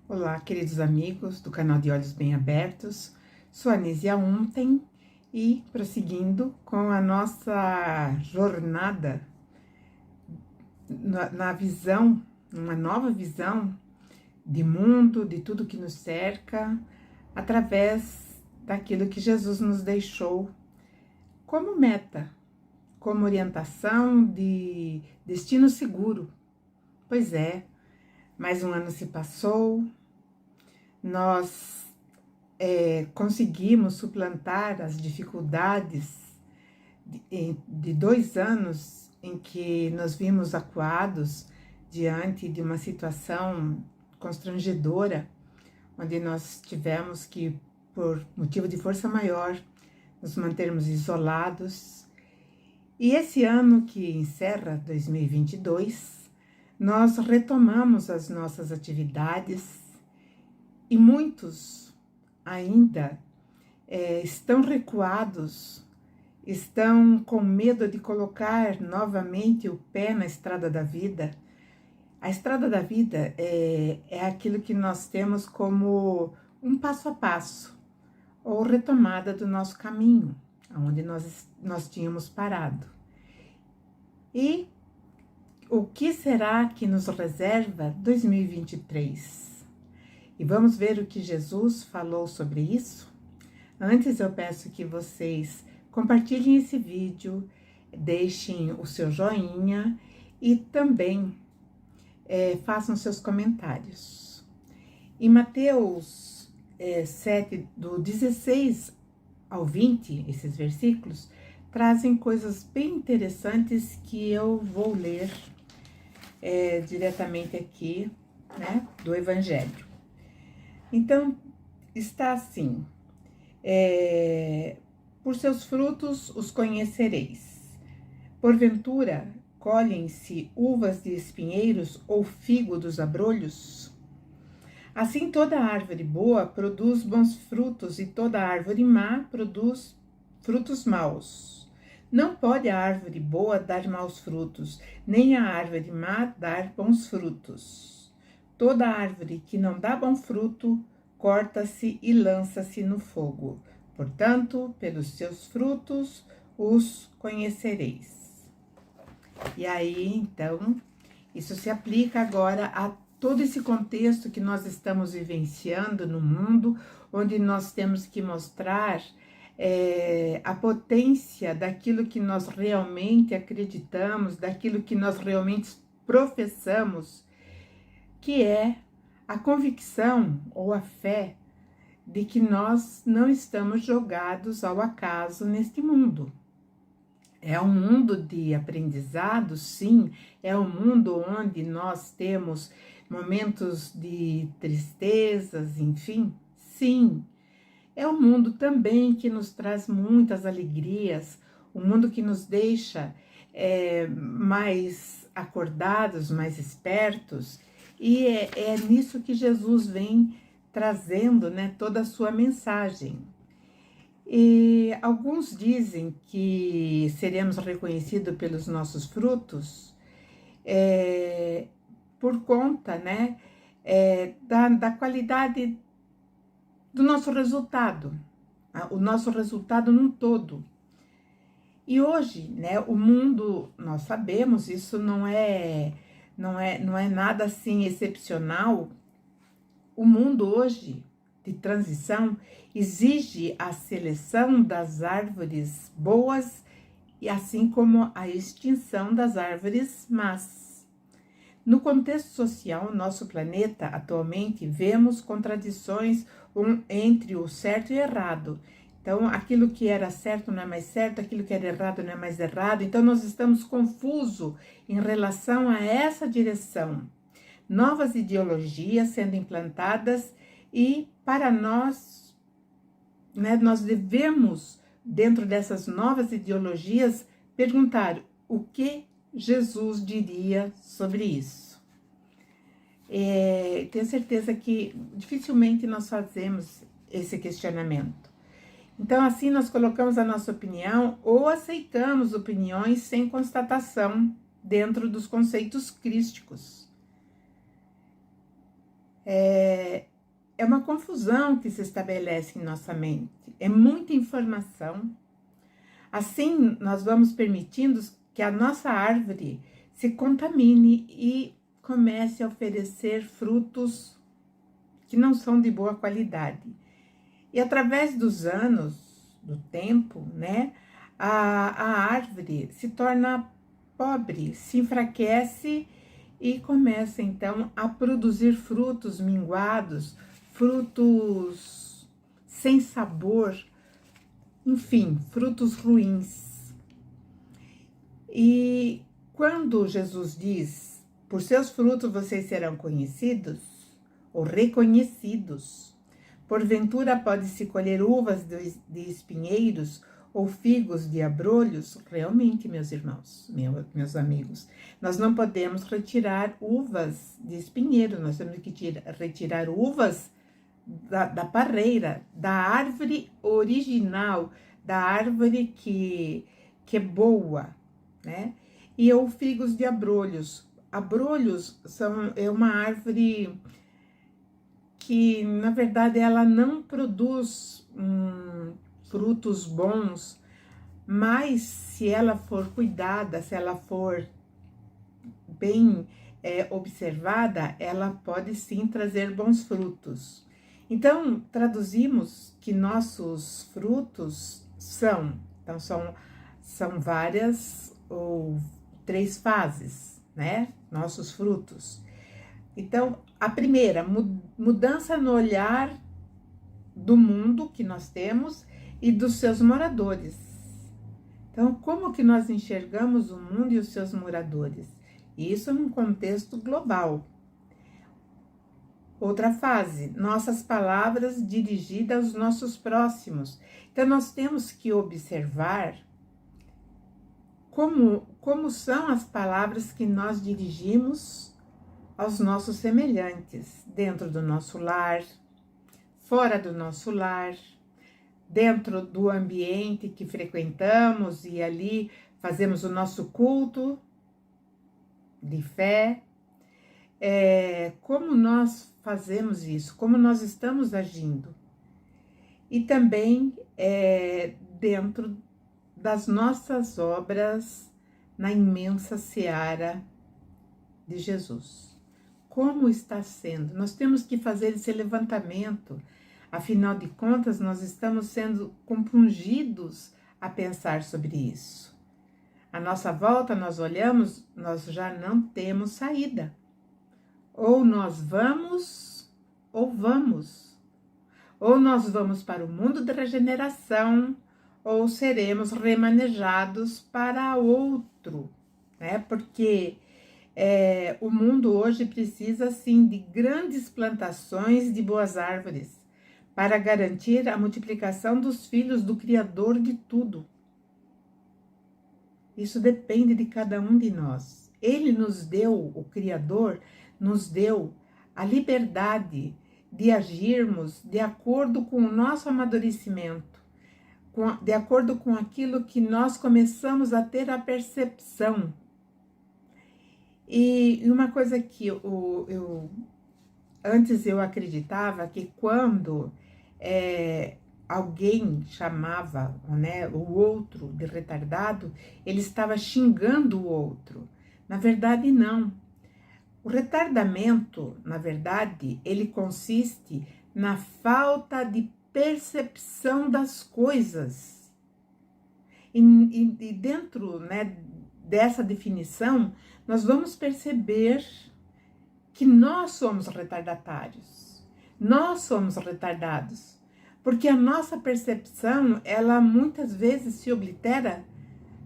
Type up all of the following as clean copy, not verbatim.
Olá, queridos amigos do canal de Olhos Bem Abertos. Sou a Nísia Ontem e prosseguindo com a nossa jornada na visão, uma nova visão de mundo, de tudo que nos cerca, através daquilo que Jesus nos deixou como meta, como orientação de destino seguro. Pois é, mais um ano se passou, nós conseguimos suplantar as dificuldades de 2 anos em que nos vimos acuados diante de uma situação constrangedora, onde nós tivemos que, por motivo de força maior, nos mantermos isolados. E esse ano que encerra 2022, nós retomamos as nossas atividades e muitos ainda estão recuados, estão com medo de colocar novamente o pé na estrada da vida. A estrada da vida é aquilo que nós temos como um passo a passo, ou retomada do nosso caminho, onde nós tínhamos parado. E o que será que nos reserva 2023? E vamos ver o que Jesus falou sobre isso? Antes eu peço que vocês compartilhem esse vídeo, deixem o seu joinha e também façam seus comentários. Em Mateus 7, do 16 ao 20, esses versículos trazem coisas bem interessantes que eu vou ler diretamente aqui, né, do Evangelho. Então, está assim: por seus frutos os conhecereis. Porventura, colhem-se uvas de espinheiros ou figo dos abrolhos? Assim, toda árvore boa produz bons frutos, e toda árvore má produz frutos maus. Não pode a árvore boa dar maus frutos, nem a árvore má dar bons frutos. Toda árvore que não dá bom fruto, corta-se e lança-se no fogo. Portanto, pelos seus frutos os conhecereis. E aí, então, isso se aplica agora a todo esse contexto que nós estamos vivenciando no mundo, onde nós temos que mostrar a potência daquilo que nós realmente acreditamos, daquilo que nós realmente professamos, que é a convicção ou a fé de que nós não estamos jogados ao acaso neste mundo. É um mundo de aprendizado, sim, é um mundo onde nós temos momentos de tristezas, enfim, sim. É um mundo também que nos traz muitas alegrias, um mundo que nos deixa mais acordados, mais espertos, e é nisso que Jesus vem trazendo, né, toda a sua mensagem. E alguns dizem que seremos reconhecidos pelos nossos frutos por conta, né, da qualidade do nosso resultado, o nosso resultado num todo. E hoje, né, o mundo, nós sabemos, isso não é nada assim excepcional. O mundo hoje de transição exige a seleção das árvores boas e assim como a extinção das árvores más. No contexto social, nosso planeta, atualmente, vemos contradições entre o certo e o errado. Então, aquilo que era certo não é mais certo, aquilo que era errado não é mais errado. Então, nós estamos confusos em relação a essa direção. Novas ideologias sendo implantadas e para nós, né, nós devemos, dentro dessas novas ideologias, perguntar o que Jesus diria sobre isso. Tenho certeza que dificilmente nós fazemos esse questionamento. Então, assim, nós colocamos a nossa opinião ou aceitamos opiniões sem constatação dentro dos conceitos crísticos. É uma confusão que se estabelece em nossa mente. É muita informação. Assim, nós vamos permitindo que a nossa árvore se contamine e comece a oferecer frutos que não são de boa qualidade. E através dos anos, do tempo, né, a árvore se torna pobre, se enfraquece e começa então a produzir frutos minguados, frutos sem sabor, enfim, frutos ruins. E quando Jesus diz, por seus frutos vocês serão conhecidos ou reconhecidos, porventura pode-se colher uvas de espinheiros ou figos de abrolhos? Realmente, meus irmãos, meus amigos, nós não podemos retirar uvas de espinheiro, nós temos que retirar uvas da parreira, da árvore original, da árvore que é boa, né? E ou figos de abrolhos. Abrolhos é uma árvore que, na verdade, ela não produz frutos bons, mas se ela for cuidada, se ela for bem observada, ela pode sim trazer bons frutos. Então, traduzimos que nossos frutos então são várias ou 3 fases, né? Nossos frutos. Então, a primeira, mudança no olhar do mundo que nós temos e dos seus moradores. Então, como que nós enxergamos o mundo e os seus moradores? Isso num contexto global. Outra fase, nossas palavras dirigidas aos nossos próximos. Então, nós temos que observar como são as palavras que nós dirigimos aos nossos semelhantes, dentro do nosso lar, fora do nosso lar, dentro do ambiente que frequentamos e ali fazemos o nosso culto de fé. Como nós fazemos isso, como nós estamos agindo. E também dentro das nossas obras na imensa seara de Jesus. Como está sendo? Nós temos que fazer esse levantamento. Afinal de contas, nós estamos sendo compungidos a pensar sobre isso. À nossa volta, nós olhamos, nós já não temos saída. Ou nós vamos, ou vamos. Ou nós vamos para o mundo da regeneração, ou seremos remanejados para outro, né? Porque o mundo hoje precisa, sim, de grandes plantações de boas árvores para garantir a multiplicação dos filhos do Criador de tudo. Isso depende de cada um de nós. Ele nos deu, o Criador nos deu a liberdade de agirmos de acordo com o nosso amadurecimento, de acordo com aquilo que nós começamos a ter a percepção. E uma coisa que antes eu acreditava que quando alguém chamava, né, o outro de retardado, ele estava xingando o outro. Na verdade, não. O retardamento, na verdade, ele consiste na falta de percepção das coisas. E dentro, né, dessa definição, nós vamos perceber que nós somos retardatários. Nós somos retardados. Porque a nossa percepção, ela muitas vezes se oblitera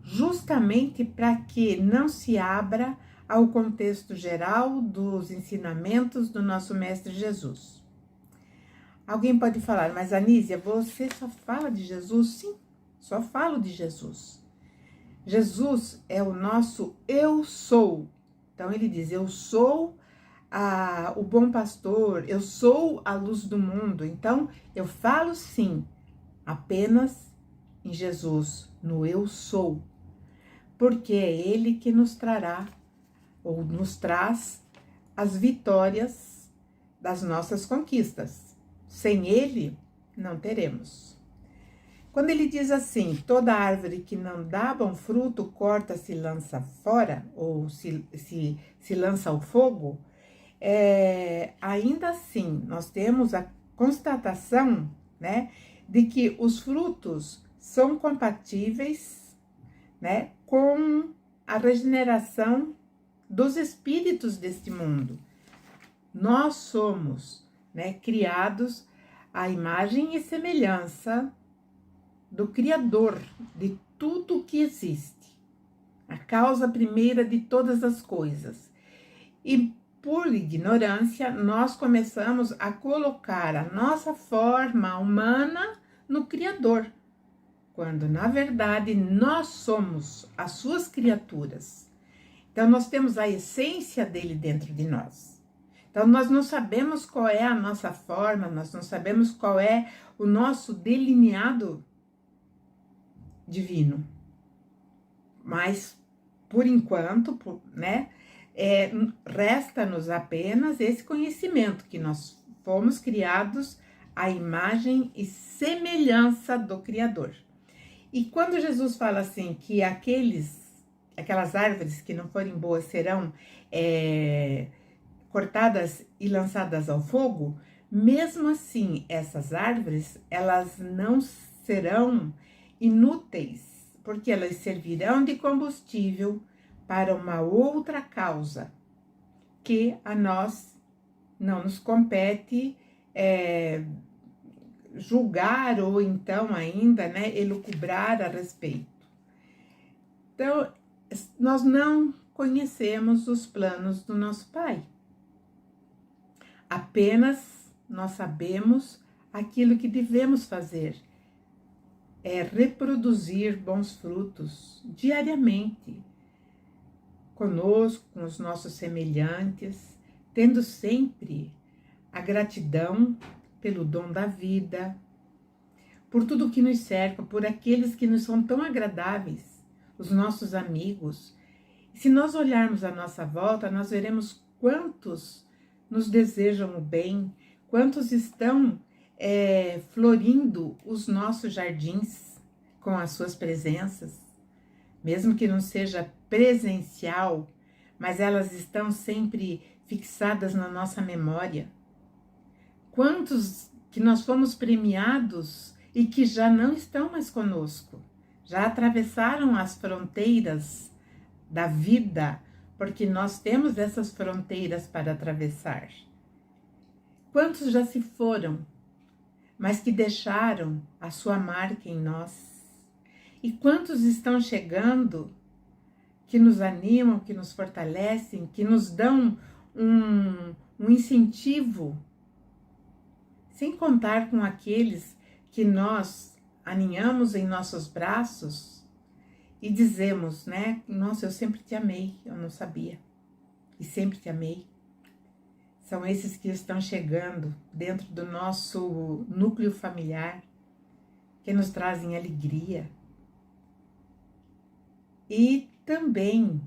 justamente para que não se abra ao contexto geral dos ensinamentos do nosso Mestre Jesus. Alguém pode falar, mas Anísia, você só fala de Jesus? Sim, só falo de Jesus. Jesus é o nosso eu sou. Então ele diz, eu sou o bom pastor, eu sou a luz do mundo. Então eu falo sim, apenas em Jesus, no eu sou. Porque é ele que nos trará ou nos traz as vitórias das nossas conquistas. Sem ele, não teremos. Quando ele diz assim, toda árvore que não dá bom fruto, corta-se e lança fora, ou se lança ao fogo, ainda assim, nós temos a constatação, né, de que os frutos são compatíveis, né, com a regeneração dos espíritos deste mundo. Nós somos, né, criados à imagem e semelhança do Criador de tudo que existe, a causa primeira de todas as coisas. E por ignorância, nós começamos a colocar a nossa forma humana no Criador, quando, na verdade, nós somos as suas criaturas. Então, nós temos a essência dele dentro de nós. Então, nós não sabemos qual é a nossa forma, nós não sabemos qual é o nosso delineado divino. Mas, por enquanto, né, resta-nos apenas esse conhecimento que nós fomos criados à imagem e semelhança do Criador. E quando Jesus fala assim que aquelas árvores que não forem boas serão cortadas e lançadas ao fogo, mesmo assim essas árvores elas não serão inúteis, porque elas servirão de combustível para uma outra causa que a nós não nos compete julgar ou então ainda, né, elucubrar a respeito. Então, nós não conhecemos os planos do nosso Pai. Apenas nós sabemos aquilo que devemos fazer. É reproduzir bons frutos diariamente, conosco, com os nossos semelhantes, tendo sempre a gratidão pelo dom da vida, por tudo que nos cerca, por aqueles que nos são tão agradáveis, os nossos amigos. E se nós olharmos à nossa volta, nós veremos quantos nos desejam o bem, quantos estão florindo os nossos jardins com as suas presenças, mesmo que não seja presencial, mas elas estão sempre fixadas na nossa memória. Quantos que nós fomos premiados e que já não estão mais conosco, já atravessaram as fronteiras da vida, porque nós temos essas fronteiras para atravessar. Quantos já se foram, mas que deixaram a sua marca em nós? E quantos estão chegando que nos animam, que nos fortalecem, que nos dão um incentivo, sem contar com aqueles que nós aninhamos em nossos braços e dizemos, né? Nossa, eu sempre te amei, eu não sabia. E sempre te amei. São esses que estão chegando dentro do nosso núcleo familiar, que nos trazem alegria. E também,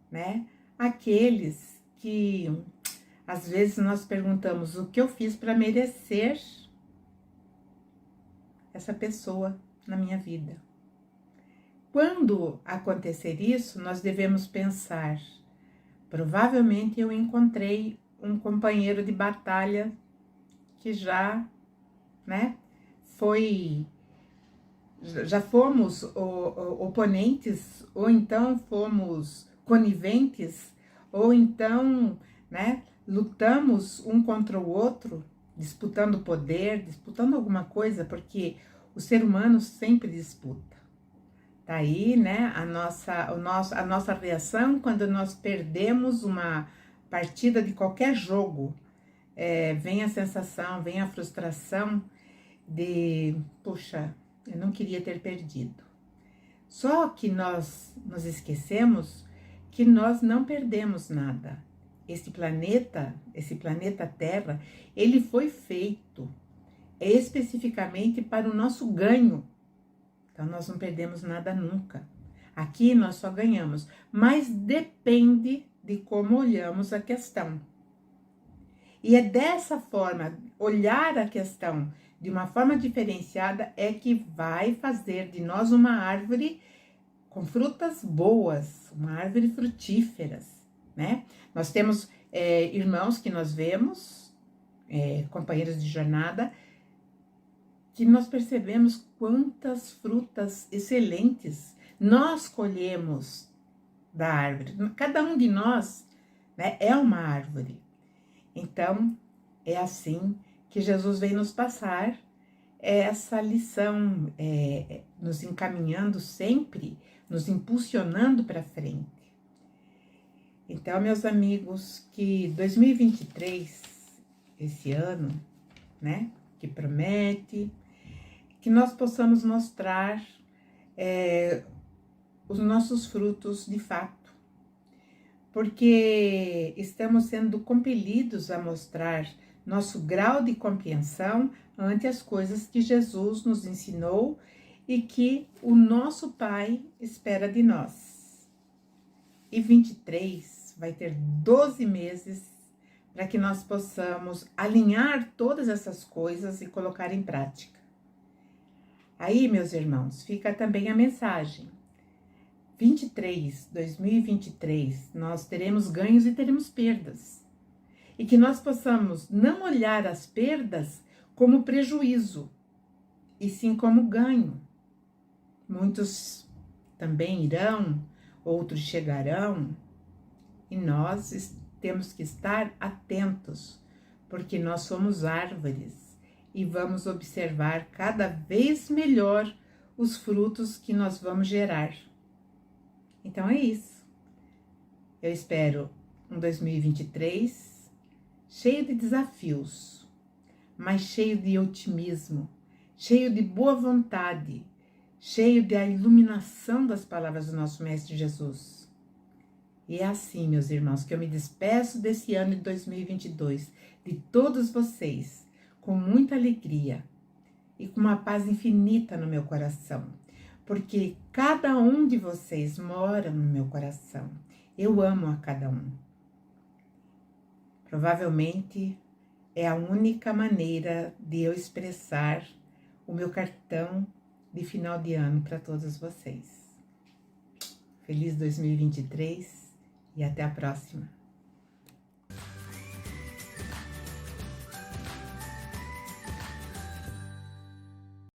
né? Aqueles que às vezes nós perguntamos o que eu fiz para merecer essa pessoa na minha vida. Quando acontecer isso, nós devemos pensar, provavelmente eu encontrei um companheiro de batalha que já fomos oponentes, ou então fomos coniventes, ou então, lutamos um contra o outro, disputando poder, disputando alguma coisa, porque o ser humano sempre disputa. Tá aí, né, a nossa reação quando nós perdemos uma partida de qualquer jogo. Vem a sensação, vem a frustração de, puxa, eu não queria ter perdido. Só que nós nos esquecemos que nós não perdemos nada. Esse planeta Terra, ele foi feito especificamente para o nosso ganho. Então, nós não perdemos nada nunca. Aqui nós só ganhamos, mas depende de como olhamos a questão. E é dessa forma, olhar a questão de uma forma diferenciada é que vai fazer de nós uma árvore com frutas boas, uma árvore frutíferas, né? Nós temos irmãos que nós vemos, companheiros de jornada, que nós percebemos quantas frutas excelentes nós colhemos da árvore. Cada um de nós, né, é uma árvore. Então, é assim que Jesus vem nos passar essa lição, nos encaminhando sempre, nos impulsionando para frente. Então, meus amigos, que 2023, esse ano, né, que promete, que nós possamos mostrar os nossos frutos de fato, porque estamos sendo compelidos a mostrar nosso grau de compreensão ante as coisas que Jesus nos ensinou e que o nosso Pai espera de nós. E 23 vai ter 12 meses para que nós possamos alinhar todas essas coisas e colocar em prática. Aí, meus irmãos, fica também a mensagem. 2023, nós teremos ganhos e teremos perdas. E que nós possamos não olhar as perdas como prejuízo, e sim como ganho. Muitos também irão, outros chegarão, e nós temos que estar atentos, porque nós somos árvores e vamos observar cada vez melhor os frutos que nós vamos gerar. Então é isso. Eu espero um 2023 cheio de desafios, mas cheio de otimismo, cheio de boa vontade, cheio da iluminação das palavras do nosso Mestre Jesus. E é assim, meus irmãos, que eu me despeço desse ano de 2022, de todos vocês, com muita alegria e com uma paz infinita no meu coração, porque cada um de vocês mora no meu coração. Eu amo a cada um. Provavelmente é a única maneira de eu expressar o meu cartão de final de ano para todos vocês. Feliz 2023 e até a próxima.